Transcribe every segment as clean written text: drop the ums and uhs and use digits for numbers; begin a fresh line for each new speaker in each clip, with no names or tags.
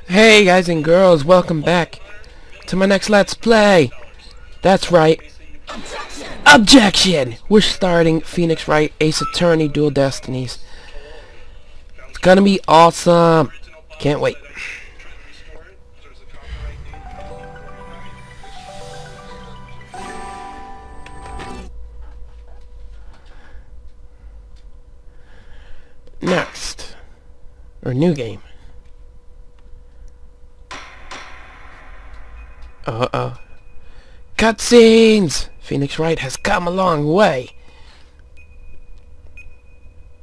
Hey guys and girls, welcome back to my next Let's Play. That's right. Objection! We're starting Phoenix Wright Ace Attorney Dual Destinies. It's gonna be awesome. Can't wait. Next. Or new game. Uh-oh. Cutscenes! Phoenix Wright has come a long way.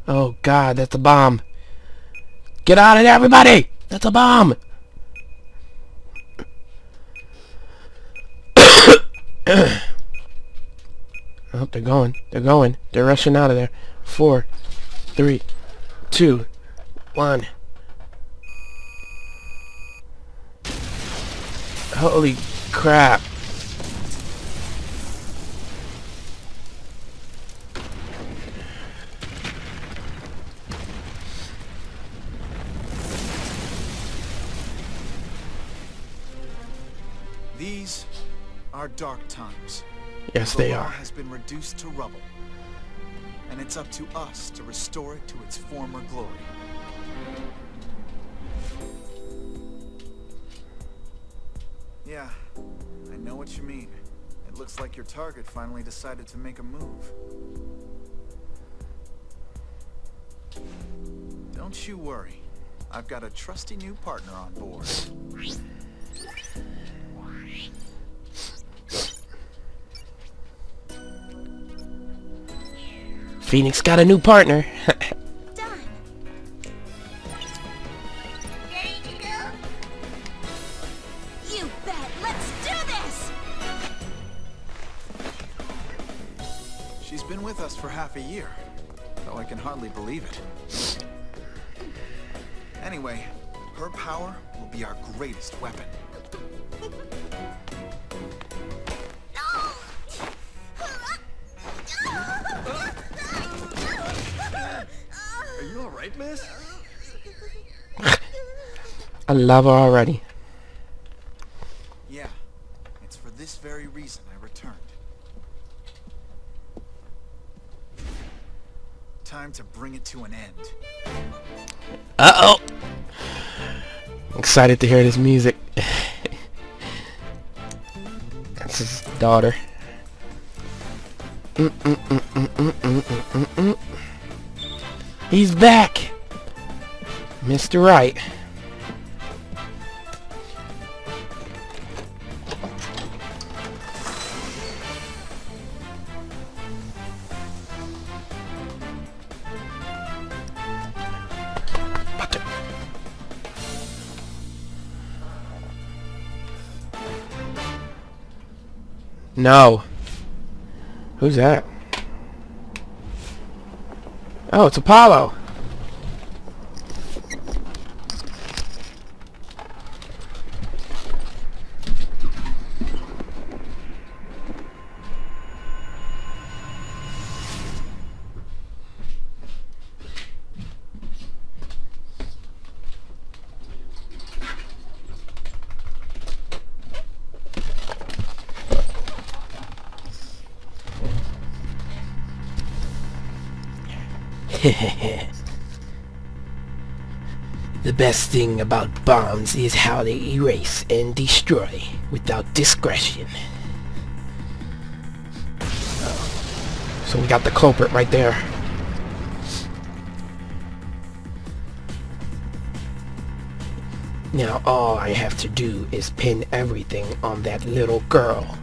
Oh god, that's a bomb. Get out of there, everybody! That's a bomb! Oh, they're going. They're going. They're rushing out of there. 4, 3, 2, 1. Holy crap.
These are dark times.
Yes,
The
they
law
are.
has been reduced to rubble, and it's up to us to restore it to its former glory. Yeah, I know what you mean. It looks like your target finally decided to make a move. Don't you worry. I've got a trusty new partner on board.
Phoenix got a new partner.
Done. Ready to go? You bet. Let's do this.
She's been with us for half a year, though I can hardly believe it. Anyway, her power will be our greatest weapon. Are you alright, miss?
I love her already.
Yeah, it's for this very reason I returned. Time to bring it to an end.
Uh-oh. Excited to hear this music. That's his daughter. He's back! Mr. Wright. No. Who's that? Oh, it's Apollo. The best thing about bombs is how they erase and destroy without discretion. So we got the culprit right there. Now all I have to do is pin everything on that little girl.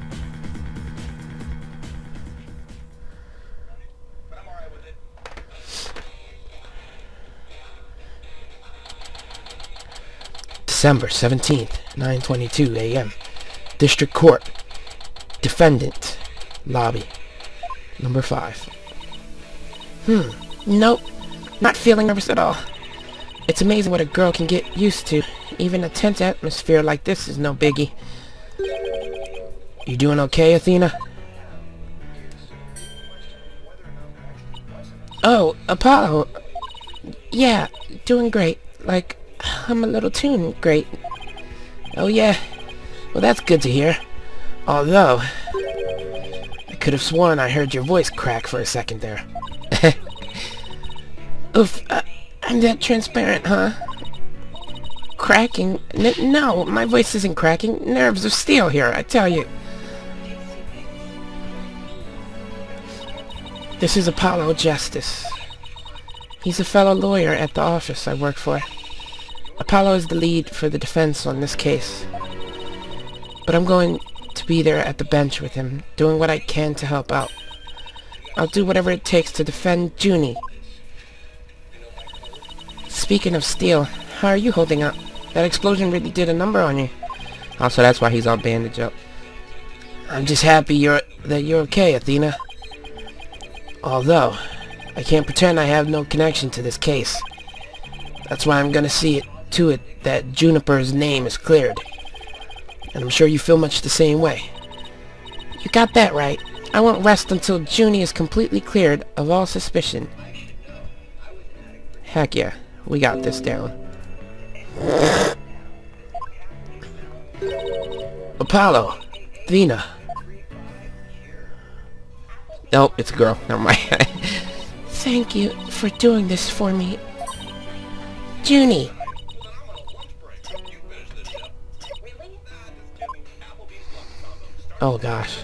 December 17th, 9:22 a.m. District Court. Defendant. Lobby. Number 5. Nope. Not feeling nervous at all. It's amazing what a girl can get used to. Even a tense atmosphere like this is no biggie. You doing okay, Athena? Oh, Apollo. Yeah, doing great. Like, I'm a little too great. Oh yeah? Well, that's good to hear. Although, I could have sworn I heard your voice crack for a second there. Oof, I'm that transparent, huh? Cracking? No, my voice isn't cracking. Nerves of steel here, I tell you. This is Apollo Justice. He's a fellow lawyer at the office I work for. Apollo is the lead for the defense on this case. But I'm going to be there at the bench with him, doing what I can to help out. I'll do whatever it takes to defend Junie. Speaking of steel, how are you holding up? That explosion really did a number on you. Also, that's why he's all bandaged up. I'm just happy that you're okay, Athena. Although, I can't pretend I have no connection to this case. That's why I'm gonna see to it that Juniper's name is cleared. And I'm sure you feel much the same way. You got that right. I won't rest until Junie is completely cleared of all suspicion. Heck yeah, we got this down. Apollo, Athena. Nope, it's a girl. Never mind. Thank you for doing this for me. Junie. Oh gosh.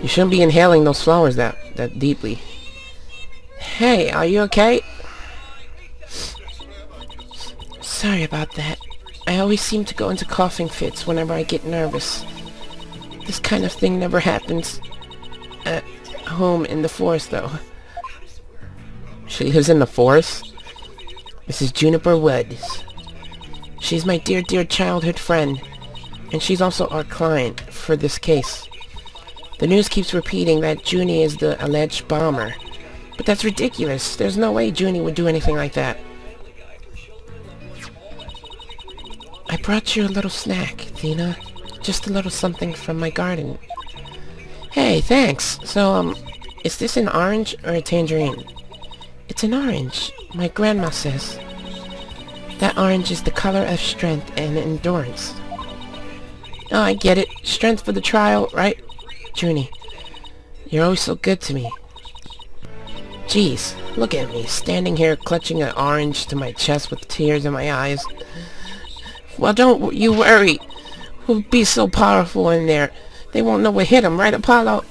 You shouldn't be inhaling those flowers that deeply. Hey, are you okay? Sorry about that. I always seem to go into coughing fits whenever I get nervous. This kind of thing never happens at home in the forest, though. She lives in the forest? Mrs. Juniper Woods. She's my dear childhood friend, and she's also our client for this case. The news keeps repeating that Junie is the alleged bomber, but that's ridiculous. There's no way Junie would do anything like that. I brought you a little snack, Athena. Just a little something from my garden. Hey, thanks. So, is this an orange or a tangerine? It's an orange, my grandma says. That orange is the color of strength and endurance. Oh, I get it. Strength for the trial, right? Junie, you're always so good to me. Jeez, look at me, standing here clutching an orange to my chest with tears in my eyes. Well, don't you worry. We'll be so powerful in there. They won't know what hit him, right, Apollo?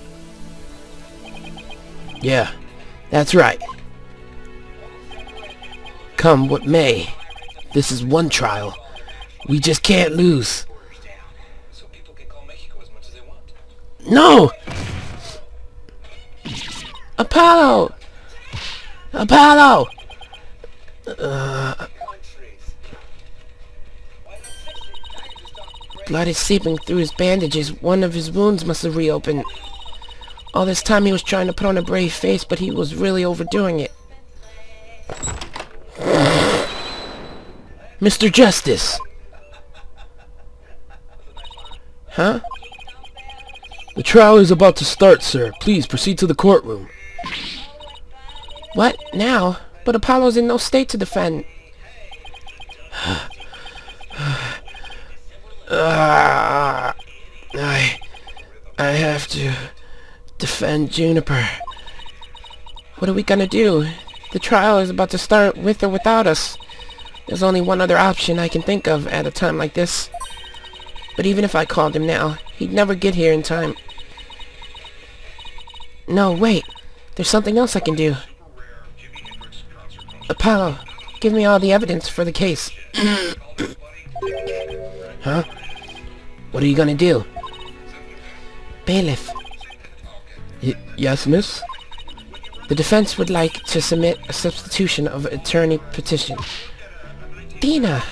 Yeah, that's right. Come what may, this is one trial. We just can't lose. No! Apollo! Apollo! Blood is seeping through his bandages. One of his wounds must have reopened. All this time he was trying to put on a brave face, but he was really overdoing it. Mr. Justice! Huh?
The trial is about to start, sir. Please proceed to the courtroom.
What? Now? But Apollo's in no state to defend.
I have to defend Juniper.
What are we gonna do? The trial is about to start with or without us. There's only one other option I can think of at a time like this. But even if I called him now, he'd never get here in time. No, wait. There's something else I can do. Apollo, give me all the evidence for the case.
Huh? What are you gonna do?
Bailiff.
Yes, miss?
The defense would like to submit a substitution of attorney petition. Dina!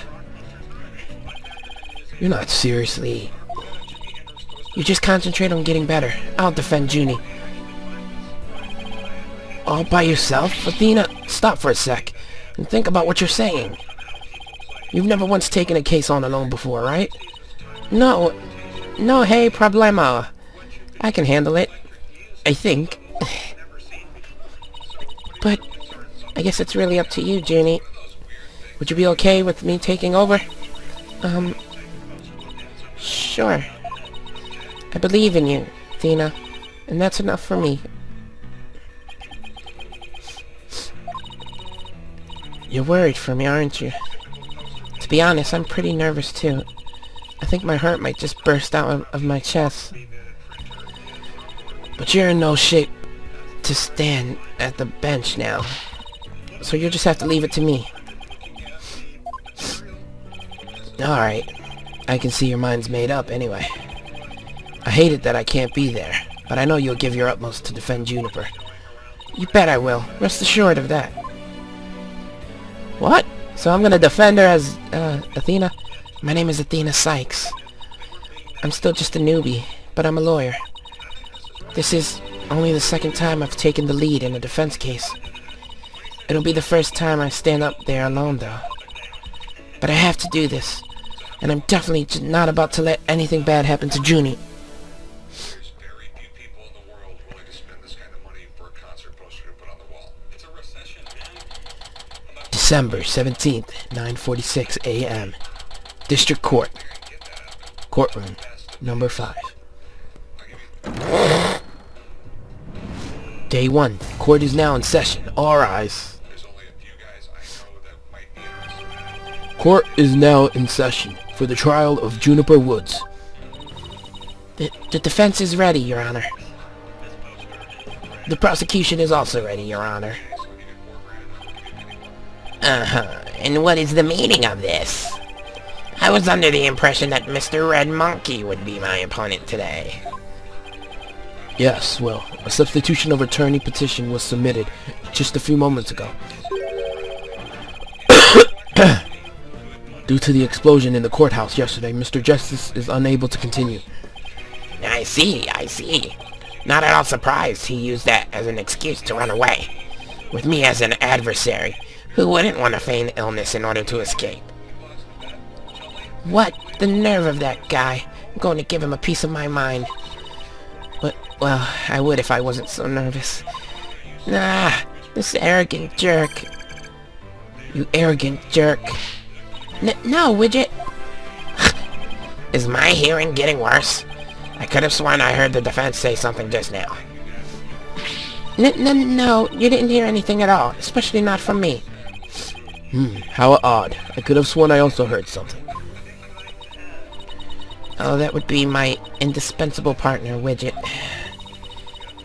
You're not seriously...
You just concentrate on getting better. I'll defend Junie.
All by yourself?
Athena, stop for a sec and think about what you're saying. You've never once taken a case on alone before, right? No, hey, problema. I can handle it. I think. But I guess it's really up to you, Junie. Would you be okay with me taking over? Sure. I believe in you, Athena, and that's enough for me. You're worried for me, aren't you? To be honest, I'm pretty nervous too. I think my heart might just burst out of my chest. But you're in no shape to stand at the bench now, so you'll just have to leave it to me. Alright, I can see your mind's made up anyway. I hate it that I can't be there, but I know you'll give your utmost to defend Juniper. You bet I will, rest assured of that. What? So I'm gonna defend her as, Athena? My name is Athena Sykes. I'm still just a newbie, but I'm a lawyer. This is only the second time I've taken the lead in a defense case. It'll be the first time I stand up there alone, though. But I have to do this, and I'm definitely not about to let anything bad happen to Junie.
There's very few people in the world willing to spend this kind of money for a concert poster to put on the wall. It's a recession, man.
December 17th, 9:46 a.m. District Court. Courtroom number 5. Day 1. Court is now in session. All rise.
There's only a few guys I know that might be interested.
Court is now in session for the trial of Juniper Woods.
The defense is ready, Your Honor. The prosecution is also ready, Your Honor. And what is the meaning of this? I was under the impression that Mr. Red Monkey would be my opponent today.
Yes, well, a substitution of attorney petition was submitted just a few moments ago. Due to the explosion in the courthouse yesterday, Mr. Justice is unable to continue.
I see. Not at all surprised he used that as an excuse to run away. With me as an adversary, who wouldn't want to feign illness in order to escape? What? The nerve of that guy. I'm going to give him a piece of my mind. But, well, I would if I wasn't so nervous. Nah, this arrogant jerk. You arrogant jerk. No, Widget. Is my hearing getting worse? I could have sworn I heard the defense say something just now. No, you didn't hear anything at all, especially not from me.
How odd. I could have sworn I also heard something.
Oh, that would be my indispensable partner, Widget.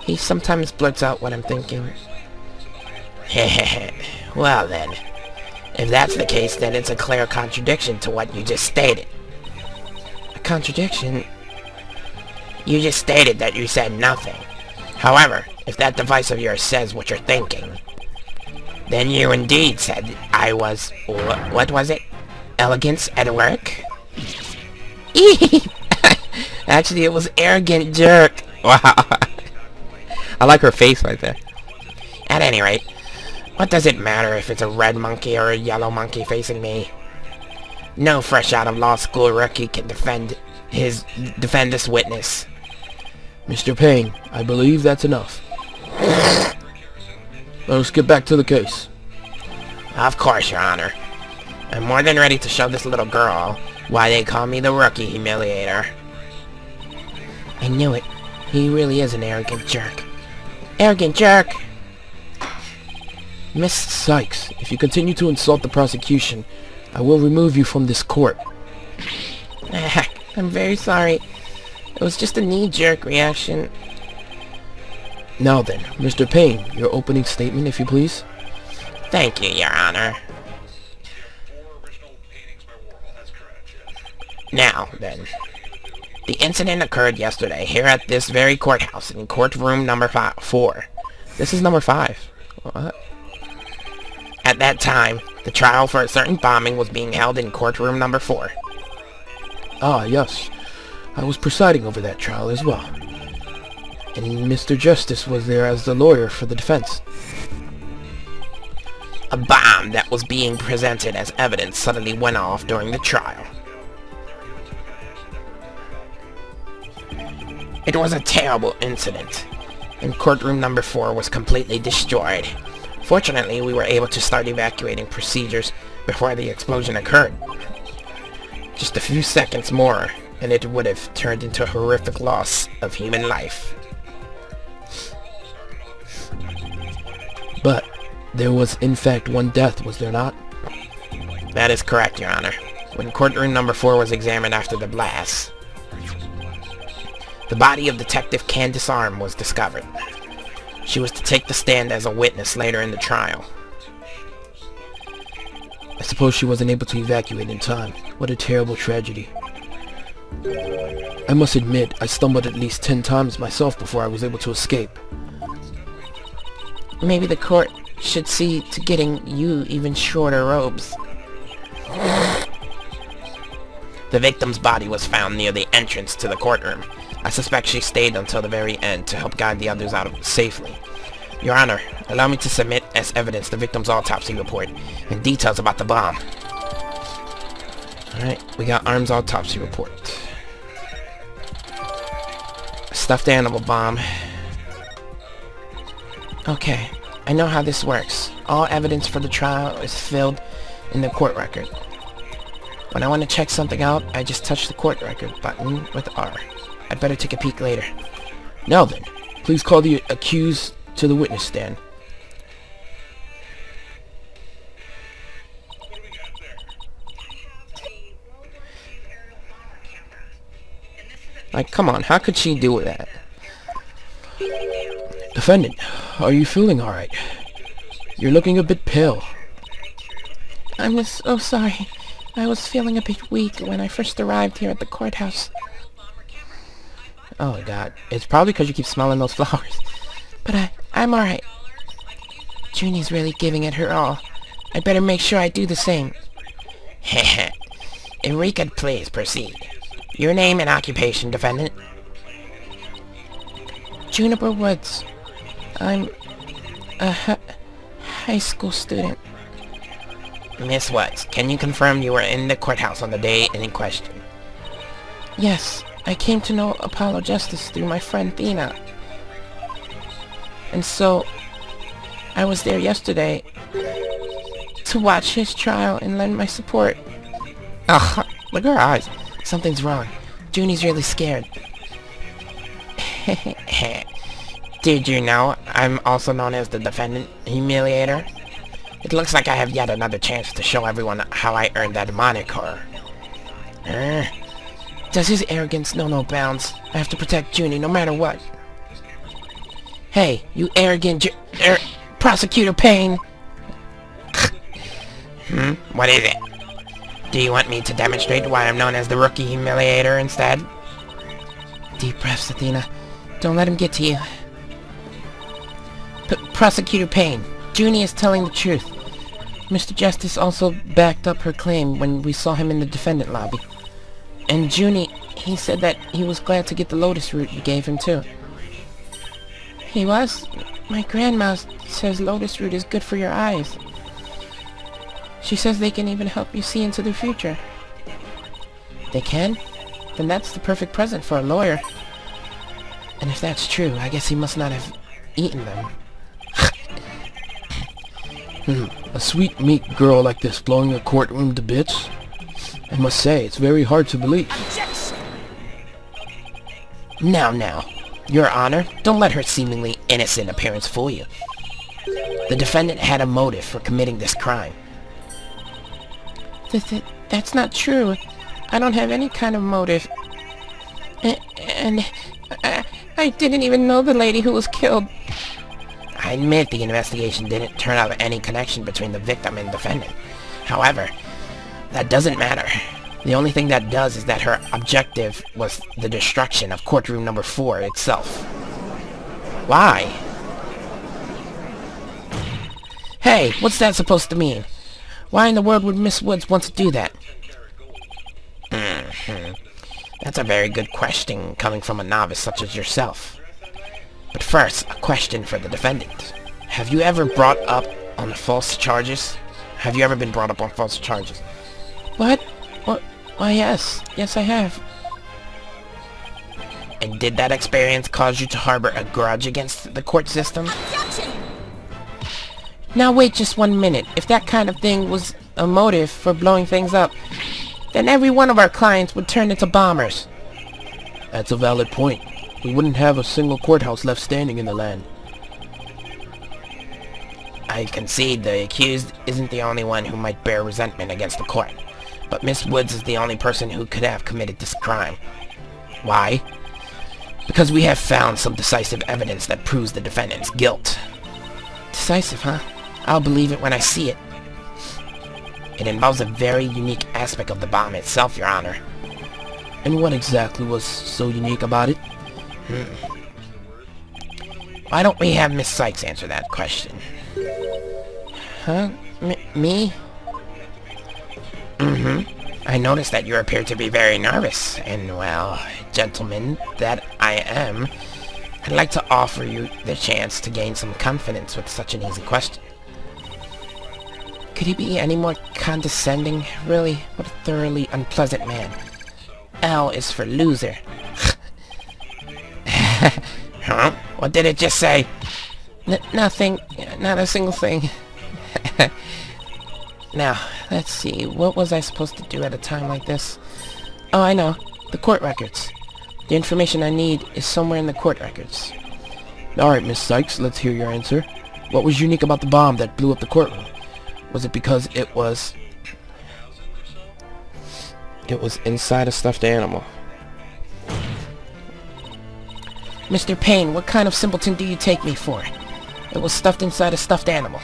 He sometimes blurts out what I'm thinking. Well then, if that's the case, then it's a clear contradiction to what you just stated. A contradiction? You just stated that you said nothing. However, if that device of yours says what you're thinking, then you indeed said I was... what was it? Elegance at work? Actually, it was arrogant jerk. Wow. I like her face right there. At any rate, what does it matter if it's a red monkey or a yellow monkey facing me? No fresh out of law school rookie can defend this witness.
Mr. Payne, I believe that's enough. Let us get back to the case.
Of course, Your Honor. I'm more than ready to show this little girl why they call me the rookie humiliator. I knew it. He really is an arrogant jerk. Arrogant jerk!
Miss Sykes, if you continue to insult the prosecution, I will remove you from this court.
I'm very sorry. It was just a knee-jerk reaction.
Now then, Mr. Payne, your opening statement, if you please.
Thank you, Your Honor.
4 original paintings by Warhol, that's correct, yes.
Now, then. The incident occurred yesterday here at this very courthouse in courtroom number 4. This is number 5. What? At that time, the trial for a certain bombing was being held in courtroom number 4.
Ah, yes. I was presiding over that trial as well. And Mr. Justice was there as the lawyer for the defense.
A bomb that was being presented as evidence suddenly went off during the trial. It was a terrible incident, and courtroom number 4 was completely destroyed. Fortunately, we were able to start evacuating procedures before the explosion occurred. Just a few seconds more, and it would have turned into a horrific loss of human life.
But there was in fact one death, was there not?
That is correct, Your Honor. When courtroom number 4 was examined after the blast, the body of Detective Candace Arm was discovered. She was to take the stand as a witness later in the trial.
I suppose she wasn't able to evacuate in time. What a terrible tragedy. I must admit, I stumbled at least 10 times myself before I was able to escape.
Maybe the court should see to getting you even shorter robes. The victim's body was found near the entrance to the courtroom. I suspect she stayed until the very end to help guide the others out safely. Your Honor, allow me to submit as evidence the victim's autopsy report and details about the bomb. Alright, we got Arm's autopsy report. Stuffed animal bomb. Okay, I know how this works. All evidence for the trial is filled in the court record. When I want to check something out, I just touch the court record button with R. I'd better take a peek later.
Now then, please call the accused to the witness stand.
What do we got there?
Like, come on, how could she do that?
Defendant, are you feeling alright? You're looking a bit pale.
I'm just so sorry. I was feeling a bit weak when I first arrived here at the courthouse. Oh my god. It's probably because you keep smelling those flowers. But I'm alright. Junie's really giving it her all. I'd better make sure I do the same. Heh. Eureka, please proceed. Your name and occupation, defendant? Juniper Woods. I'm a high school student. Miss Woods, can you confirm you were in the courthouse on the day in question? Yes, I came to know Apollo Justice through my friend Athena. And so, I was there yesterday to watch his trial and lend my support. Ugh, look at her eyes. Something's wrong. Junie's really scared. Did you know I'm also known as the defendant humiliator? It looks like I have yet another chance to show everyone how I earned that moniker. Does his arrogance know no bounds? I have to protect Junie no matter what. Hey, you arrogant Prosecutor Payne! What is it? Do you want me to demonstrate why I'm known as the Rookie Humiliator instead? Deep breaths, Athena. Don't let him get to you. Prosecutor Payne, Junie is telling the truth. Mr. Justice also backed up her claim when we saw him in the defendant lobby. And Junie, he said that he was glad to get the lotus root you gave him too. He was? My grandma says lotus root is good for your eyes. She says they can even help you see into the future. They can? Then that's the perfect present for a lawyer. And if that's true, I guess he must not have eaten them.
A sweet, meek girl like this blowing a courtroom to bits? I must say, it's very hard to believe.
Objection!
Now, Your Honor, don't let her seemingly innocent appearance fool you. The defendant had a motive for committing this crime. That's not true. I don't have any kind of motive. And I didn't even know the lady who was killed. I admit the investigation didn't turn out any connection between the victim and defendant. However, that doesn't matter. The only thing that does is that her objective was the destruction of courtroom number 4 itself. Why? Hey, what's that supposed to mean? Why in the world would Miss Woods want to do that? That's a very good question coming from a novice such as yourself. But first, a question for the defendant. Have you ever brought up on false charges? Have you ever been brought up on false charges? What? Why, yes. Yes, I have. And did that experience cause you to harbor a grudge against the court system?
Objection!
Now wait just 1 minute. If that kind of thing was a motive for blowing things up, then every one of our clients would turn into bombers.
That's a valid point. We wouldn't have a single courthouse left standing in the land.
I concede the accused isn't the only one who might bear resentment against the court, but Miss Woods is the only person who could have committed this crime. Why? Because we have found some decisive evidence that proves the defendant's guilt. Decisive, huh? I'll believe it when I see it. It involves a very unique aspect of the bomb itself, Your Honor.
And what exactly was so unique about it?
Why don't we have Miss Sykes answer that question? Huh? Me? I noticed that you appear to be very nervous, and well, gentlemen, that I am, I'd like to offer you the chance to gain some confidence with such an easy question. Could he be any more condescending? Really? What a thoroughly unpleasant man. L is for loser. Huh? What did it just say? Nothing. Not a single thing. Now, let's see. What was I supposed to do at a time like this? Oh, I know. The court records. The information I need is somewhere in the court records.
Alright, Miss Sykes, let's hear your answer. What was unique about the bomb that blew up the courtroom? Was it because it was
inside a stuffed animal. Mr. Payne, what kind of simpleton do you take me for? It was stuffed inside a stuffed animal.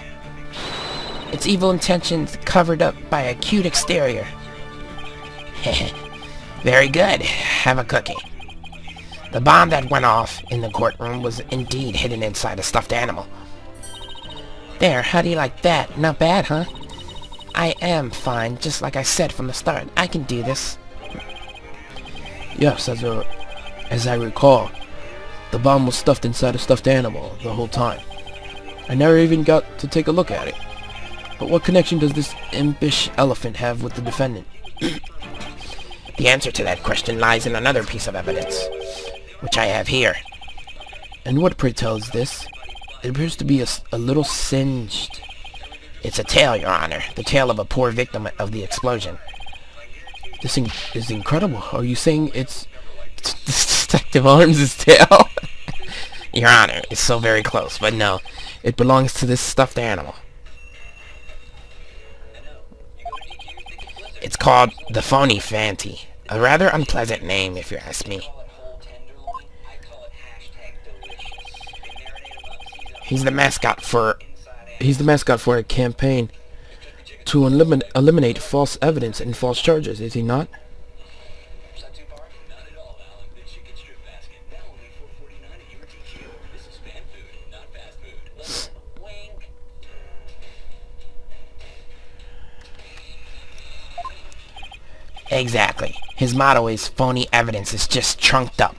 Its evil intentions covered up by a cute exterior. Very good. Have a cookie. The bomb that went off in the courtroom was indeed hidden inside a stuffed animal. There, how do you like that? Not bad, huh? I am fine, just like I said from the start. I can do this.
Yes, as I recall, the bomb was stuffed inside a stuffed animal the whole time. I never even got to take a look at it. But what connection does this impish elephant have with the defendant?
The answer to that question lies in another piece of evidence, which I have here.
And what, pray tell, is this? It appears to be a little singed.
It's a tail, Your Honor. The tail of a poor victim of the explosion.
This is incredible. Are you saying it's
Detective Arms' tail? Your Honor, it's so very close, but no. It belongs to this stuffed animal. It's called the Phony Fanty. A rather unpleasant name, if you ask me. He's the mascot for
a campaign to eliminate false evidence and false charges, is he not?
Exactly. His motto is phony evidence is just trunked up.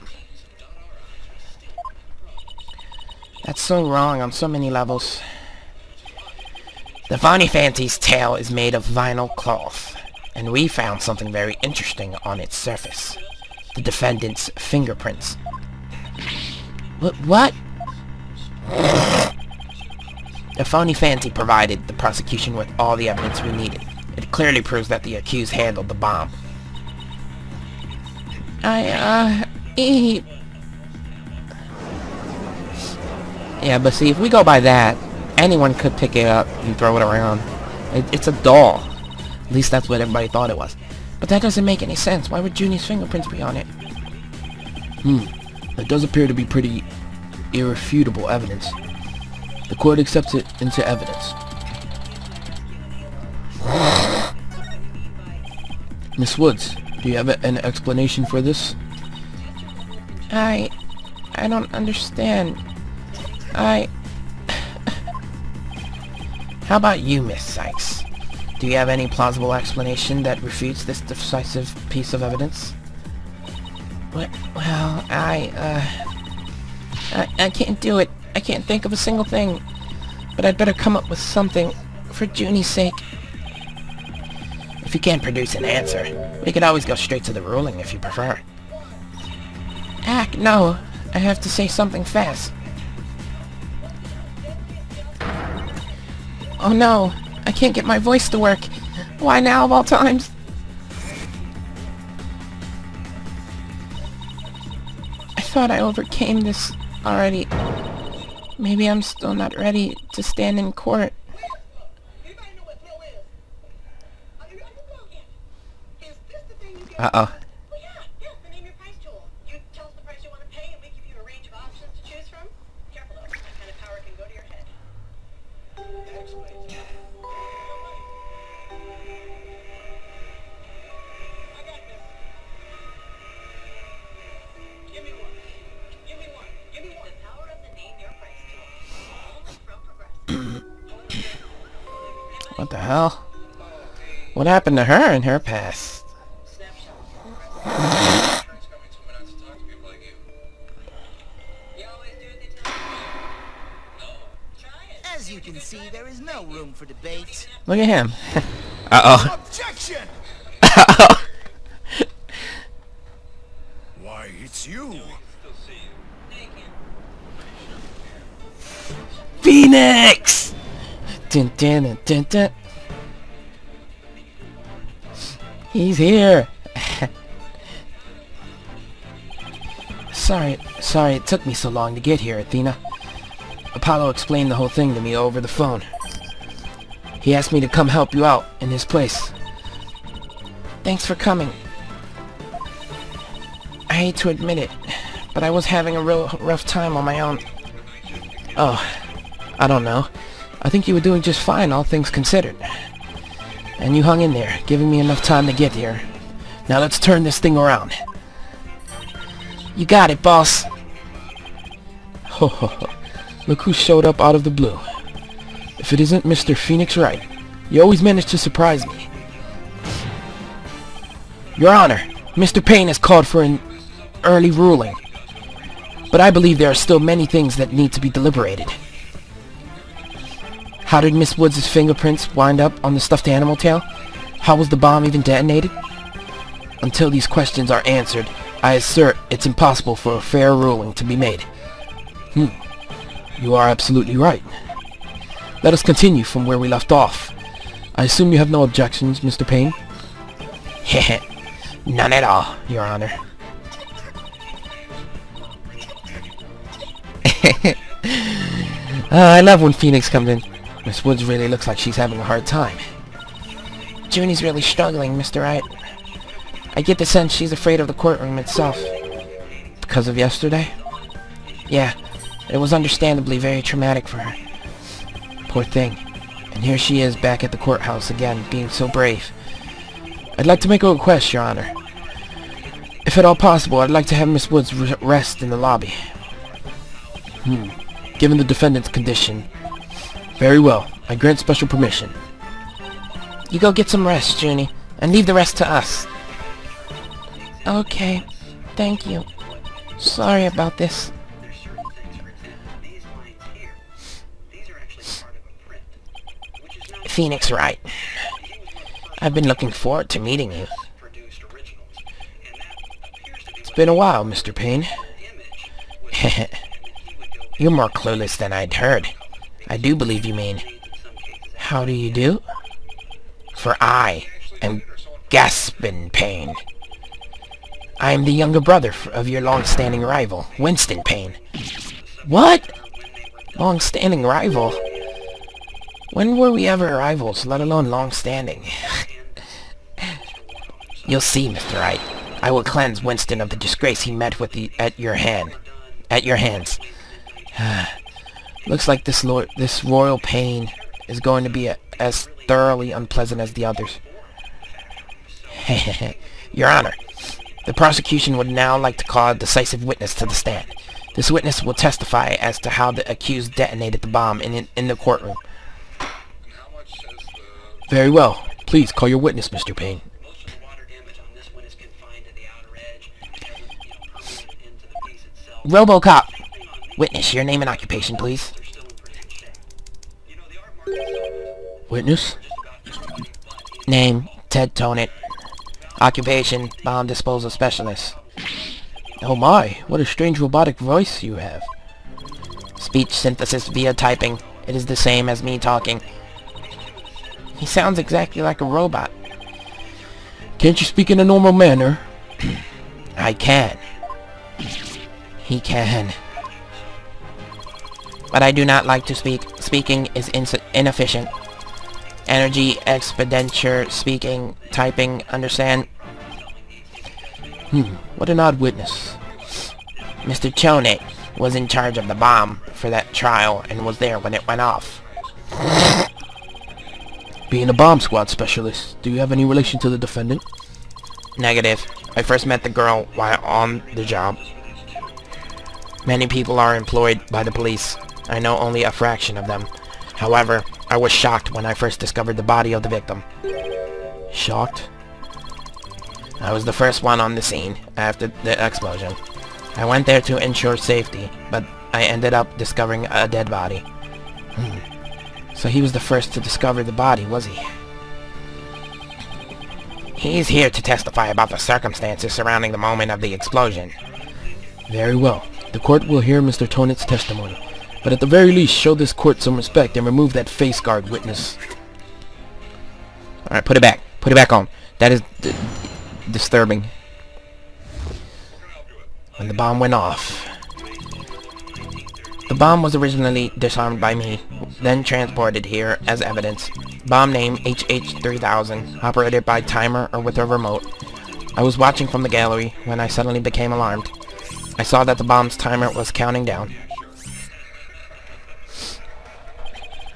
That's so wrong on so many levels. The Phony Fanty's tail is made of vinyl cloth, and we found something very interesting on its surface. The defendant's fingerprints. What? The Phony Fanty provided the prosecution with all the evidence we needed. It clearly proves that the accused handled the bomb. Yeah, but see, if we go by that, anyone could pick it up and throw it around. It's a doll. At least that's what everybody thought it was. But that doesn't make any sense. Why would Junie's fingerprints be on it?
That does appear to be pretty irrefutable evidence. The court accepts it into evidence. Miss Woods, do you have an explanation for this?
I don't understand. How about you, Miss Sykes? Do you have any plausible explanation that refutes this decisive piece of evidence? Well, I can't do it. I can't think of a single thing. But I'd better come up with something for Junie's sake. If you can't produce an answer, we could always go straight to the ruling if you prefer. No. I have to say something fast. Oh no, I can't get my voice to work. Why now of all times? thought I overcame this already. Maybe I'm still not ready to stand in court.
Anybody know what throw is? Are you throw yet? Is this the thing you get?
Uh-oh.
Well, yeah, the name your price tool. You tell us the price you want to pay, and we give you a range of options to choose from. Careful though, that kind of power can go to your head. That explains it. I got this. Give me one. Give me one. Give me one. The power of the name your price tool. Only from Progressive.
What the hell? What happened to her in her past?
Insurance company told me not to talk to people like you.
You always do what they tell you. No. Try it.
As you can see, there is no room for debate.
Look at him. Uh-oh.
Objection!
Uh-oh.
Why, it's you.
Phoenix! Dun, dun, dun, dun, dun. He's here. Sorry it took me so long to get here, Athena. Apollo explained the whole thing to me over the phone. He asked me to come help you out in his place.
Thanks for coming. I hate to admit it, but I was having a real rough time on my own.
Oh, I don't know. I think you were doing just fine, all things considered. And you hung in there, giving me enough time to get here. Now let's turn this thing around.
You got it, boss.
Ho ho ho. Look who showed up out of the blue. If it isn't Mr. Phoenix Wright. You always manage to surprise me.
Your Honor, Mr. Payne has called for an early ruling. But I believe there are still many things that need to be deliberated. How did Miss Woods' fingerprints wind up on the stuffed animal tail? How was the bomb even detonated? Until these questions are answered, I assert it's impossible for a fair ruling to be made.
You are absolutely right. Let us continue from where we left off. I assume you have no objections, Mr. Payne?
Heh, none at all, Your Honor.
I love when Phoenix comes in. Miss Woods really looks like she's having a hard time.
Junie's really struggling, Mr. Wright. I get the sense she's afraid of the courtroom itself.
Because of yesterday?
Yeah, it was understandably very traumatic for her.
Poor thing. And here she is back at the courthouse again, being so brave. I'd like to make a request, Your Honor. If at all possible, I'd like to have Miss Woods rest in the lobby. Given the defendant's condition. Very well. I grant special permission.
You go get some rest, Junie, and leave the rest to us. Okay, thank you. Sorry about this. Phoenix Wright. I've been looking forward to meeting you.
It's been a while, Mr. Payne.
You're more clueless than I'd heard. I do believe you mean.
How do you do?
For I am Gaspin Payne. I am the younger brother of your long-standing rival, Winston Payne.
What?
Long-standing rival? When were we ever rivals, let alone long-standing? You'll see, Mr. Wright. I will cleanse Winston of the disgrace he met with at your hands.
Looks like this royal pain is going to be as thoroughly unpleasant as the others.
Your Honor, the prosecution would now like to call a decisive witness to the stand. This witness will testify as to how the accused detonated the bomb in the courtroom.
Very well. Please call your witness, Mr. Payne.
RoboCop! Witness, your name and occupation, please.
Witness?
Name, Ted Tonate. Occupation, bomb disposal specialist.
Oh my, what a strange robotic voice you have.
Speech synthesis via typing. It is the same as me talking. He sounds exactly like a robot.
Can't you speak in a normal manner?
I can. He can. But I do not like to speak. Speaking is inefficient. Energy expenditure, speaking, typing, understand?
What an odd witness.
Mr. Tonate was in charge of the bomb for that trial and was there when it went off.
Being a bomb squad specialist, do you have any relation to the defendant?
Negative. I first met the girl while on the job. Many people are employed by the police. I know only a fraction of them. However, I was shocked when I first discovered the body of the victim.
Shocked?
I was the first one on the scene after the explosion. I went there to ensure safety, but I ended up discovering a dead body.
So he was the first to discover the body, was he?
He's here to testify about the circumstances surrounding the moment of the explosion.
Very well. The court will hear Mr. Tonate's testimony. But at the very least, show this court some respect and remove that face guard witness.
Alright, put it back. Put it back on. That is disturbing. When the bomb went off. The bomb was originally disarmed by me, then transported here as evidence. Bomb name HH3000, operated by timer or with a remote. I was watching from the gallery when I suddenly became alarmed. I saw that the bomb's timer was counting down.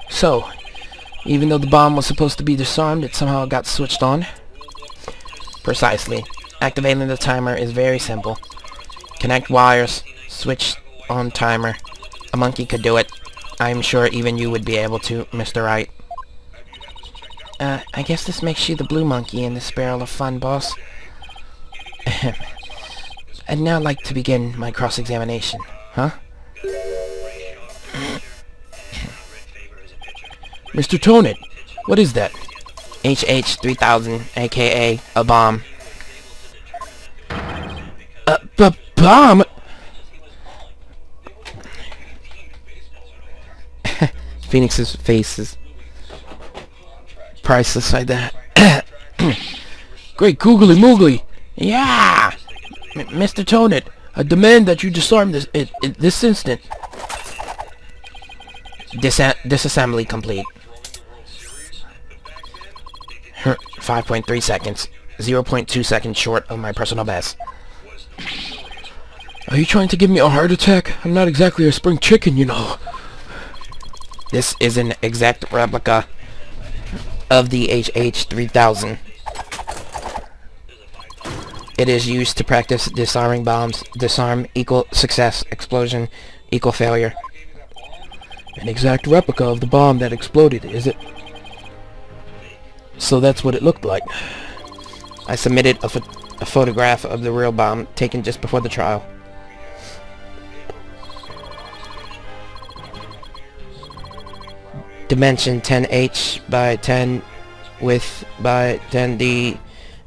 So, even though the bomb was supposed to be disarmed, it somehow got switched on?
Precisely. Activating the timer is very simple. Connect wires, switch on timer. A monkey could do it. I'm sure even you would be able to, Mr. Wright. I guess this makes you the blue monkey in this barrel of fun, boss. I'd now like to begin my cross-examination, huh?
Mr. Tonate, what is that?
HH3000, aka a bomb.
Bomb?
Phoenix's face is priceless like that.
Great googly moogly!
Yeah!
Mr. Tonate, I demand that you disarm this this instant.
Disassembly complete. 5.3 seconds. 0.2 seconds short of my personal best.
Are you trying to give me a heart attack? I'm not exactly a spring chicken, you know.
This is an exact replica of the HH3000. It is used to practice disarming bombs. Disarm equal success. Explosion equal failure.
An exact replica of the bomb that exploded, is it? So that's what it looked like.
I submitted a photograph of the real bomb taken just before the trial. Dimension 10H by 10, width by 10D,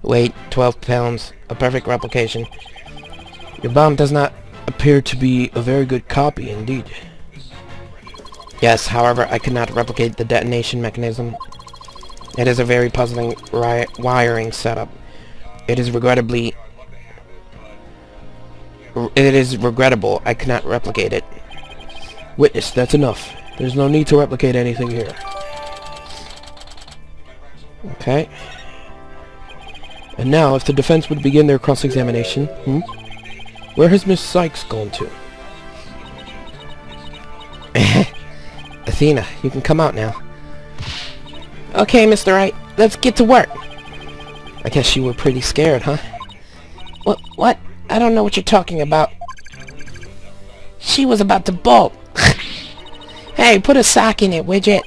weight 12 pounds, a perfect replication.
Your bomb does not appear to be a very good copy indeed.
Yes, however, I could not replicate the detonation mechanism. It is a very puzzling wiring setup. It is regretable I cannot replicate it.
Witness, that's enough. There's no need to replicate anything here.
Okay.
And now, if the defense would begin their cross-examination, where has Miss Sykes gone to?
Athena, you can come out now. Okay, Mr. Wright, let's get to work. I guess you were pretty scared, huh? What? I don't know what you're talking about. She was about to bolt. Hey, put a sock in it, widget.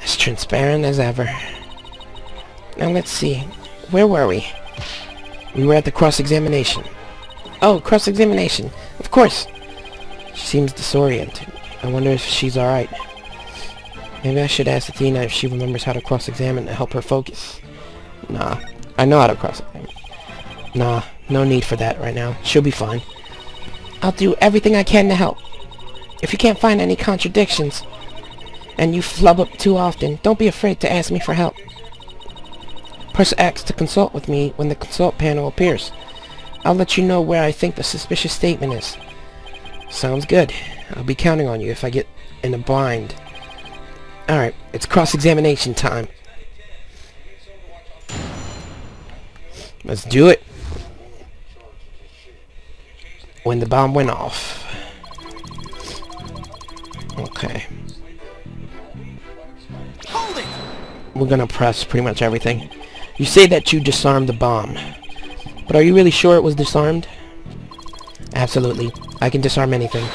As transparent as ever. Now let's see. Where were we? We were at the cross-examination. Oh, cross-examination. Of course. She seems disoriented. I wonder if she's alright. Maybe I should ask Athena if she remembers how to cross-examine to help her focus. Nah, I know how to cross-examine. Nah, no need for that right now. She'll be fine. I'll do everything I can to help. If you can't find any contradictions, and you flub up too often, don't be afraid to ask me for help. Press X to consult with me when the consult panel appears. I'll let you know where I think the suspicious statement is. Sounds good. I'll be counting on you if I get in a bind. Alright, it's cross-examination time. Let's do it. When the bomb went off. Okay.
Hold it!
We're gonna press pretty much everything. You say that you disarmed the bomb. But are you really sure it was disarmed? Absolutely. I can disarm anything.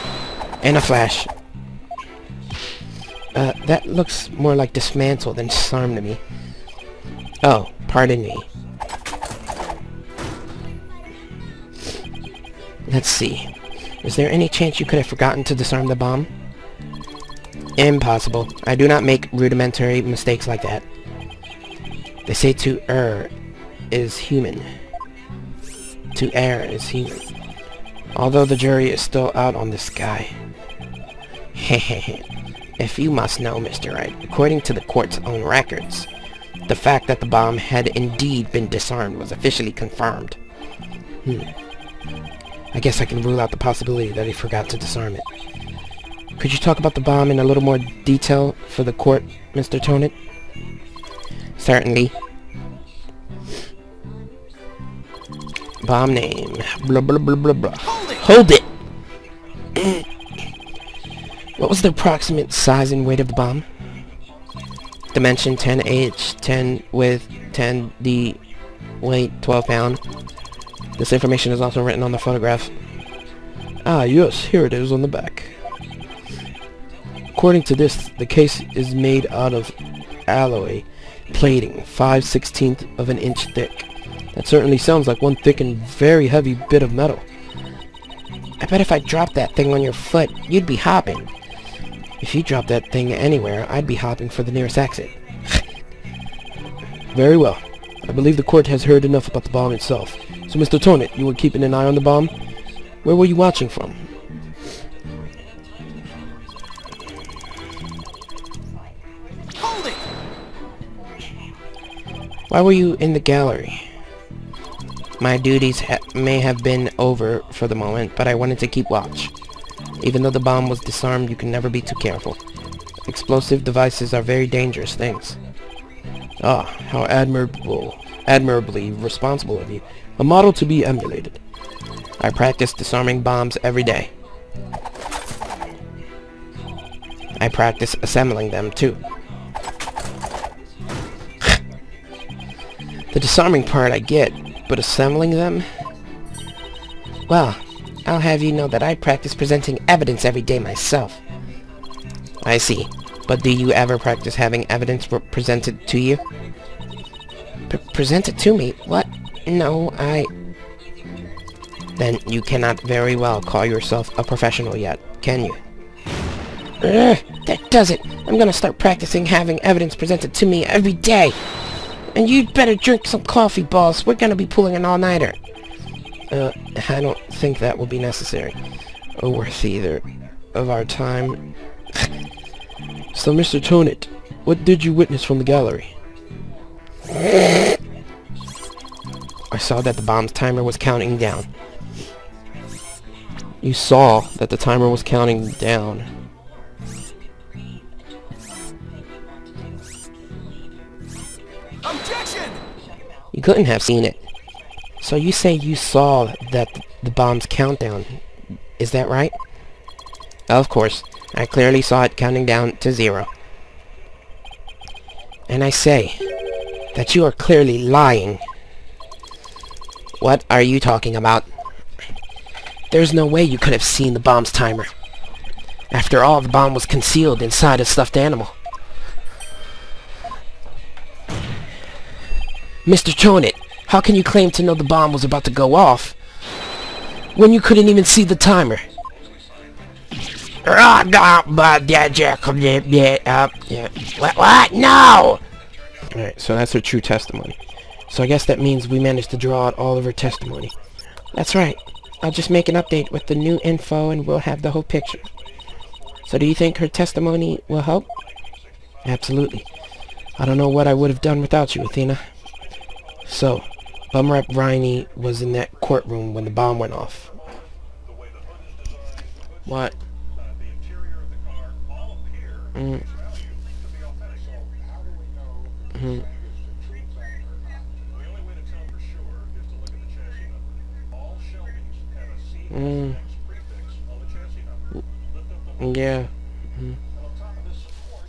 In a flash. That looks more like dismantle than disarm to me. Oh, pardon me. Let's see. Is there any chance you could have forgotten to disarm the bomb? Impossible. I do not make rudimentary mistakes like that. They say to err is human. To err is human. Although the jury is still out on this guy. Hehehe. If you must know, Mr. Wright, according to the court's own records, the fact that the bomb had indeed been disarmed was officially confirmed. I guess I can rule out the possibility that he forgot to disarm it. Could you talk about the bomb in a little more detail for the court, Mr. Tonate? Certainly. Bomb name. Blah blah blah blah blah. Hold it! What was the approximate size and weight of the bomb? Dimension 10H, 10 width, 10D, weight 12 pound. This information is also written on the photograph. Ah, yes, here it is on the back. According to this, the case is made out of alloy plating, 5/16 of an inch thick. That certainly sounds like one thick and very heavy bit of metal. I bet if I dropped that thing on your foot, you'd be hopping. If you dropped that thing anywhere, I'd be hopping for the nearest exit. Very well. I believe the court has heard enough about the bomb itself. So, Mr. Tonate, you were keeping an eye on the bomb? Where were you watching from?
Hold it!
Why were you in the gallery? My duties may have been over for the moment, but I wanted to keep watch. Even though the bomb was disarmed, you can never be too careful. Explosive devices are very dangerous things. Ah, how admirably responsible of you. A model to be emulated. I practice disarming bombs every day. I practice assembling them, too. The disarming part I get, but assembling them? Well, I'll have you know that I practice presenting evidence every day myself. I see. But do you ever practice having evidence presented to you? Presented to me? What? No, Then you cannot very well call yourself a professional yet, can you? That does it! I'm gonna start practicing having evidence presented to me every day! And you'd better drink some coffee, boss. We're gonna be pulling an all-nighter. I don't think that will be necessary. Or worth either of our time. So, Mr. Tonate, what did you witness from the gallery? I saw that the bomb's timer was counting down. You saw that the timer was counting down.
Objection!
You couldn't have seen it. So you say you saw that the bomb's countdown. Is that right? Of course. I clearly saw it counting down to 0. And I say that you are clearly lying. What are you talking about? There's no way you could have seen the bomb's timer. After all, the bomb was concealed inside a stuffed animal. Mr. Tonate, how can you claim to know the bomb was about to go off when you couldn't even see the timer? What? No! Alright, so that's her true testimony. So I guess that means we managed to draw out all of her testimony. That's right. I'll just make an update with the new info and we'll have the whole picture. So do you think her testimony will help? Absolutely. I don't know what I would have done without you, Athena. So, Bum Rep Riney was in that courtroom when the bomb went off. What?
The interior of the car, all appear to be authentic. So how do we know if the is to treat that or not? The only way to tell for sure is to look at the chassis number. All Shelby's have a CX prefix on the chassis number. Lift up the
Yeah.
and on top of this support.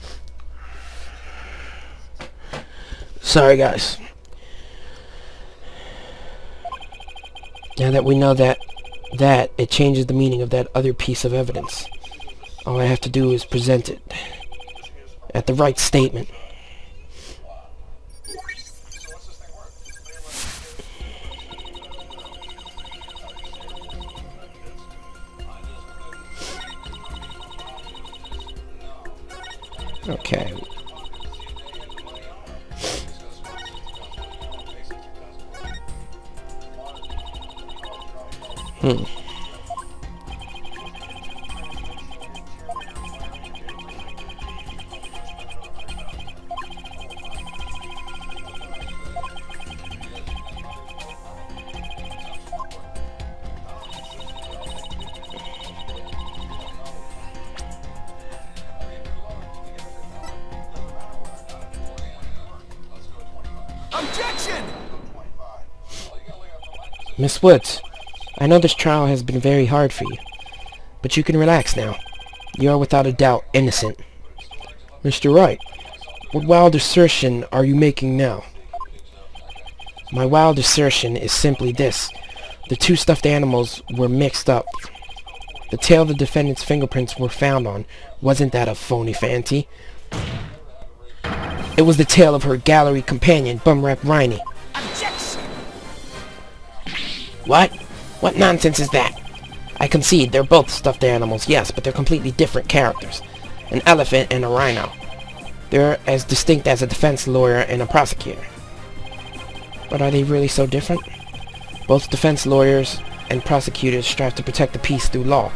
Sorry, guys. Now that we know that, it changes the meaning of that other piece of evidence. All I have to do is present it at the right statement. Okay.
Objection!
Miss Woods, I know this trial has been very hard for you, but you can relax now. You are without a doubt innocent.
Mr. Wright, what wild assertion are you making now?
My wild assertion is simply this. The two stuffed animals were mixed up. The tail the defendant's fingerprints were found on wasn't that of phony Fanty. It was the tail of her gallery companion, Bum Rep Riney.
Objection!
What? What nonsense is that? I concede they're both stuffed animals, yes, but they're completely different characters. An elephant and a rhino. They're as distinct as a defense lawyer and a prosecutor. But are they really so different? Both defense lawyers and prosecutors strive to protect the peace through law.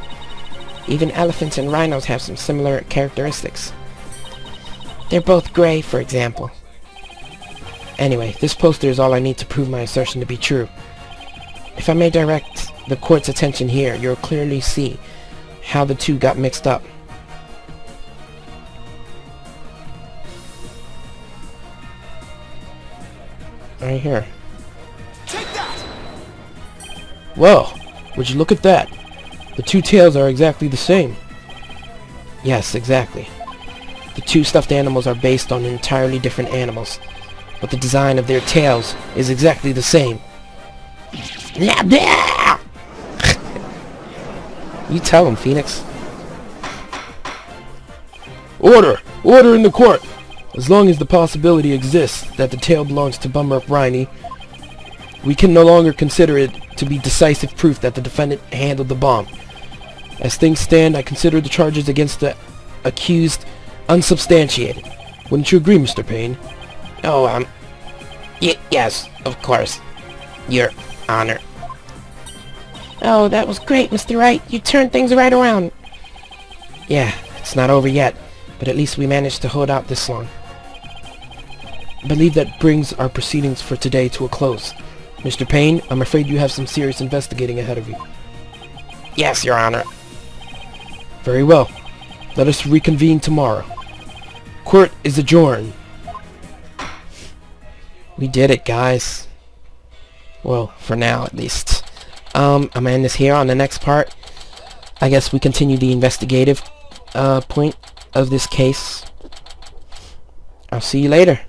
Even elephants and rhinos have some similar characteristics. They're both gray, for example. Anyway, this poster is all I need to prove my assertion to be true. If I may direct the court's attention here, you'll clearly see how the two got mixed up. Right here.
Take that!
Well, would you look at that? The two tails are exactly the same.
Yes, exactly. The two stuffed animals are based on entirely different animals, but the design of their tails is exactly the same. You tell him, Phoenix.
Order! Order in the court! As long as the possibility exists that the tail belongs to Bum Rep Riney, we can no longer consider it to be decisive proof that the defendant handled the bomb. As things stand, I consider the charges against the accused unsubstantiated. Wouldn't you agree, Mr. Payne?
Oh, yes, of course, Your Honor. Oh, that was great, Mr. Wright. You turned things right around. Yeah, it's not over yet, but at least we managed to hold out this long.
I believe that brings our proceedings for today to a close. Mr. Payne, I'm afraid you have some serious investigating ahead of you.
Yes, Your Honor.
Very well. Let us reconvene tomorrow. Court is adjourned.
We did it, guys. Well, for now, at least. I'm gonna end this here. On the next part, I guess we continue the investigative point of this case. I'll see you later.